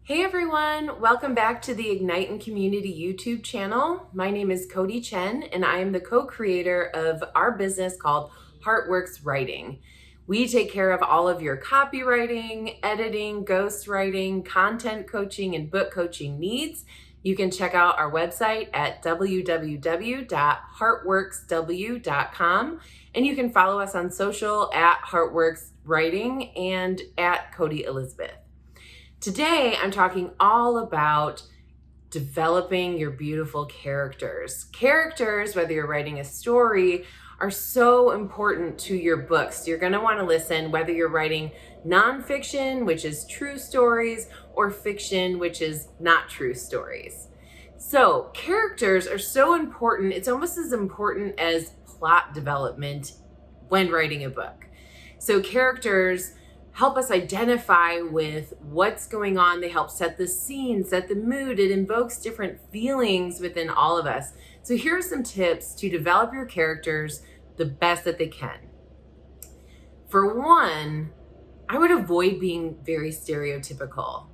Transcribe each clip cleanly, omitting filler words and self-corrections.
Hey everyone, welcome back to the Ignite and Community YouTube channel. My name is Codi Chen and I am the co-creator of our business called Heartworks Writing. We take care of all of your copywriting, editing, ghostwriting, content coaching, and book coaching needs. You can check out our website at www.heartworksw.com and you can follow us on social at Heartworks Writing and at Codi Elizabeth. Today, I'm talking all about developing your beautiful characters. Characters, whether you're writing a story, are so important to your books. You're going to want to listen whether you're writing nonfiction, which is true stories, or fiction, which is not true stories. So, characters are so important. It's almost as important as plot development when writing a book. So, characters help us identify with what's going on. They help set the scene, set the mood. It invokes different feelings within all of us. So here are some tips to develop your characters the best that they can. For one, I would avoid being very stereotypical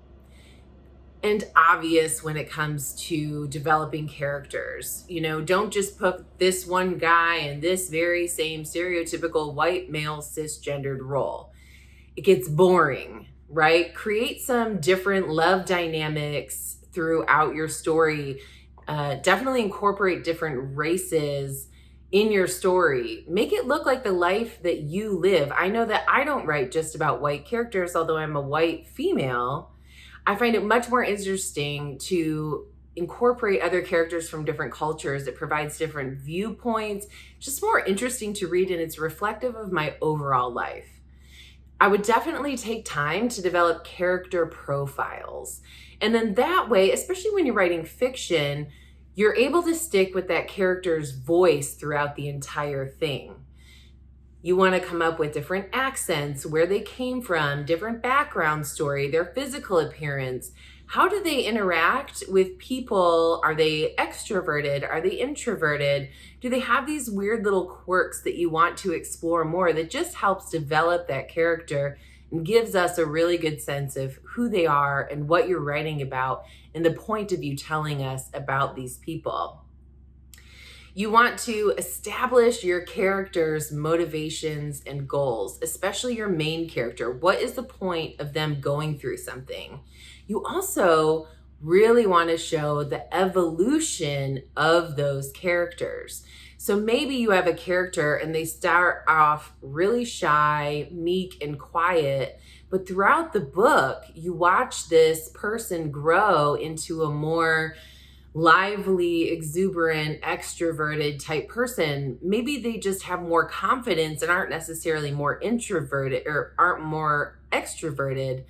and obvious when it comes to developing characters. Don't just put this one guy in this very same stereotypical white male cisgendered role. It gets boring, right? Create some different love dynamics throughout your story. Definitely incorporate different races in your story. Make it look like the life that you live. I know that I don't write just about white characters, although I'm a white female. I find it much more interesting to incorporate other characters from different cultures. It provides different viewpoints, just more interesting to read, and it's reflective of my overall life. I would definitely take time to develop character profiles. And then that way, especially when you're writing fiction, you're able to stick with that character's voice throughout the entire thing. You want to come up with different accents, where they came from, different background story, their physical appearance. How do they interact with people? Are they extroverted? Are they introverted? Do they have these weird little quirks that you want to explore more that just helps develop that character and gives us a really good sense of who they are and what you're writing about and the point of view telling us about these people? You want to establish your character's motivations and goals, especially your main character. What is the point of them going through something? You also really want to show the evolution of those characters. So maybe you have a character and they start off really shy, meek, and quiet, but throughout the book, you watch this person grow into a more lively, exuberant, extroverted type person. Maybe they just have more confidence and aren't necessarily more introverted or aren't more extroverted,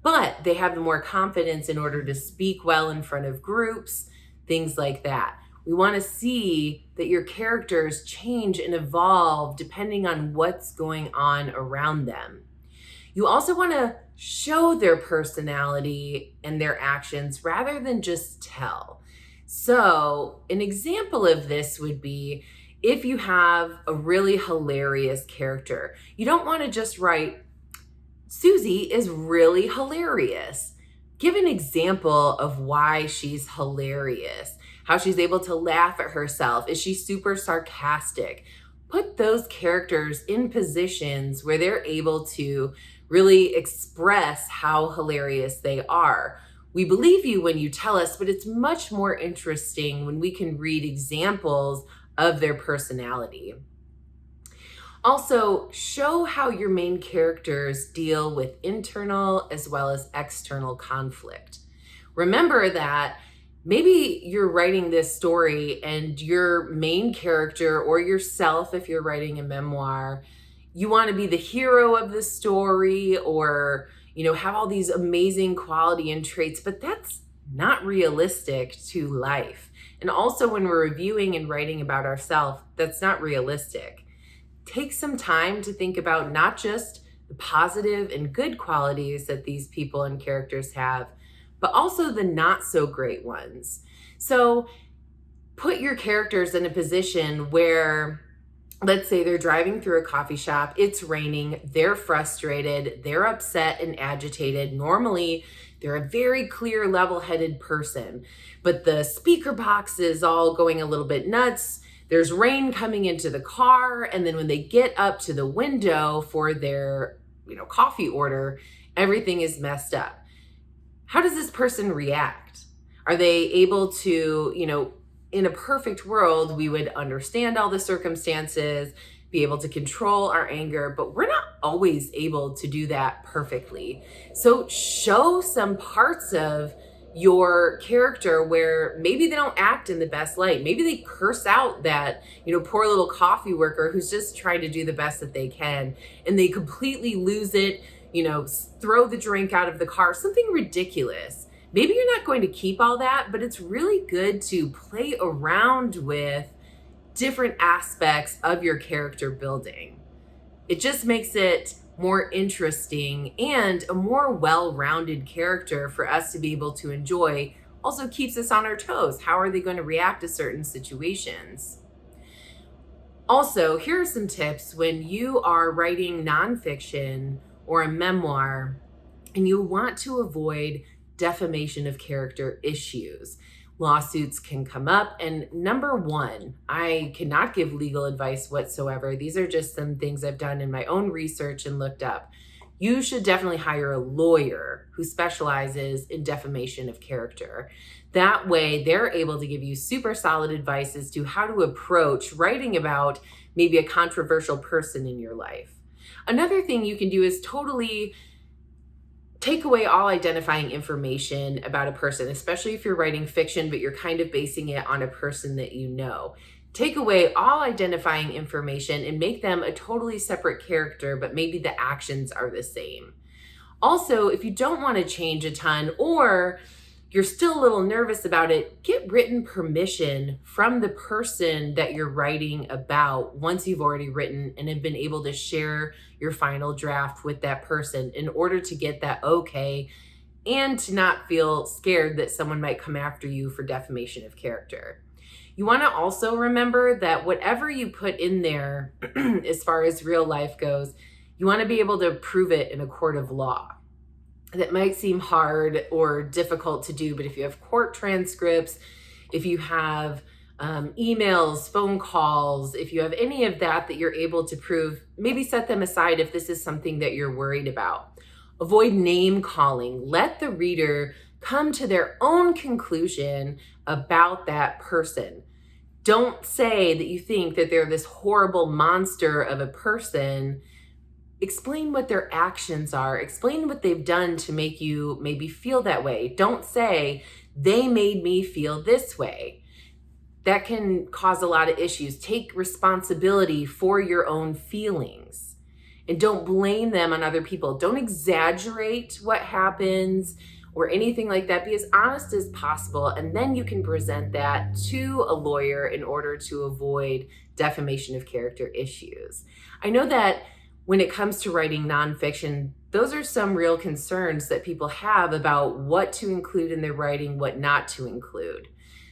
but they have more confidence in order to speak well in front of groups, things like that. We want to see that your characters change and evolve depending on what's going on around them. You also want to show their personality and their actions rather than just tell. So an example of this would be if you have a really hilarious character. You don't want to just write, Susie is really hilarious. Give an example of why she's hilarious, how she's able to laugh at herself. Is she super sarcastic? Put those characters in positions where they're able to really express how hilarious they are. We believe you when you tell us, but it's much more interesting when we can read examples of their personality. Also, show how your main characters deal with internal as well as external conflict. Remember that maybe you're writing this story and your main character, or yourself if you're writing a memoir, you want to be the hero of the story, or have all these amazing quality and traits, but that's not realistic to life. And also when we're reviewing and writing about ourselves, that's not realistic. Take some time to think about not just the positive and good qualities that these people and characters have, but also the not so great ones. So put your characters in a position where let's say they're driving through a coffee shop, it's raining, they're frustrated, they're upset and agitated. Normally, they're a very clear, level-headed person, but the speaker box is all going a little bit nuts. There's rain coming into the car, and then when they get up to the window for their, coffee order, everything is messed up. How does this person react? Are they able to, in a perfect world, we would understand all the circumstances, be able to control our anger, but we're not always able to do that perfectly. So show some parts of your character where maybe they don't act in the best light. Maybe they curse out that, poor little coffee worker who's just trying to do the best that they can, and they completely lose it, throw the drink out of the car, something ridiculous. Maybe you're not going to keep all that, but it's really good to play around with different aspects of your character building. It just makes it more interesting and a more well-rounded character for us to be able to enjoy. Also keeps us on our toes. How are they going to react to certain situations? Also, here are some tips when you are writing nonfiction or a memoir and you want to avoid defamation of character issues. Lawsuits can come up. And number one, I cannot give legal advice whatsoever. These are just some things I've done in my own research and looked up. You should definitely hire a lawyer who specializes in defamation of character. That way, they're able to give you super solid advice as to how to approach writing about maybe a controversial person in your life. Another thing you can do is totally take away all identifying information about a person, especially if you're writing fiction, but you're kind of basing it on a person that you know. Take away all identifying information and make them a totally separate character, but maybe the actions are the same. Also, if you don't want to change a ton or you're still a little nervous about it, get written permission from the person that you're writing about once you've already written and have been able to share your final draft with that person in order to get that okay and to not feel scared that someone might come after you for defamation of character. You want to also remember that whatever you put in there as far as real life goes, you want to be able to prove it in a court of law. That might seem hard or difficult to do, but if you have court transcripts, if you have emails, phone calls, if you have any of that you're able to prove, maybe set them aside if this is something that you're worried about. Avoid name calling. Let the reader come to their own conclusion about that person. Don't say that you think that they're this horrible monster of a person. Explain what their actions are. Explain what they've done to make you maybe feel that way. Don't say, they made me feel this way. That can cause a lot of issues. Take responsibility for your own feelings and don't blame them on other people. Don't exaggerate what happens or anything like that. Be as honest as possible, and then you can present that to a lawyer in order to avoid defamation of character issues. I know that when it comes to writing nonfiction, those are some real concerns that people have about what to include in their writing, what not to include.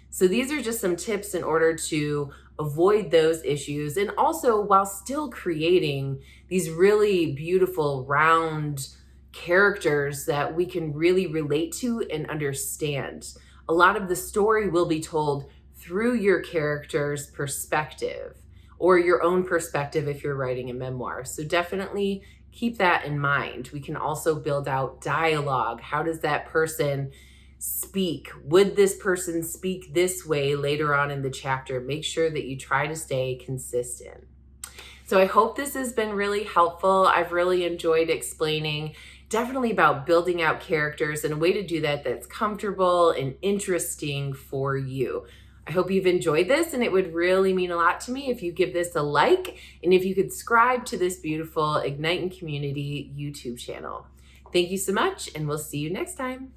So these are just some tips in order to avoid those issues, and also while still creating these really beautiful, round characters that we can really relate to and understand. A lot of the story will be told through your character's perspective, or your own perspective if you're writing a memoir. So definitely keep that in mind. We can also build out dialogue. How does that person speak? Would this person speak this way later on in the chapter? Make sure that you try to stay consistent. So I hope this has been really helpful. I've really enjoyed explaining definitely about building out characters and a way to do that that's comfortable and interesting for you. I hope you've enjoyed this, and it would really mean a lot to me if you give this a like and if you could subscribe to this beautiful Ignite in Community YouTube channel. Thank you so much, and we'll see you next time.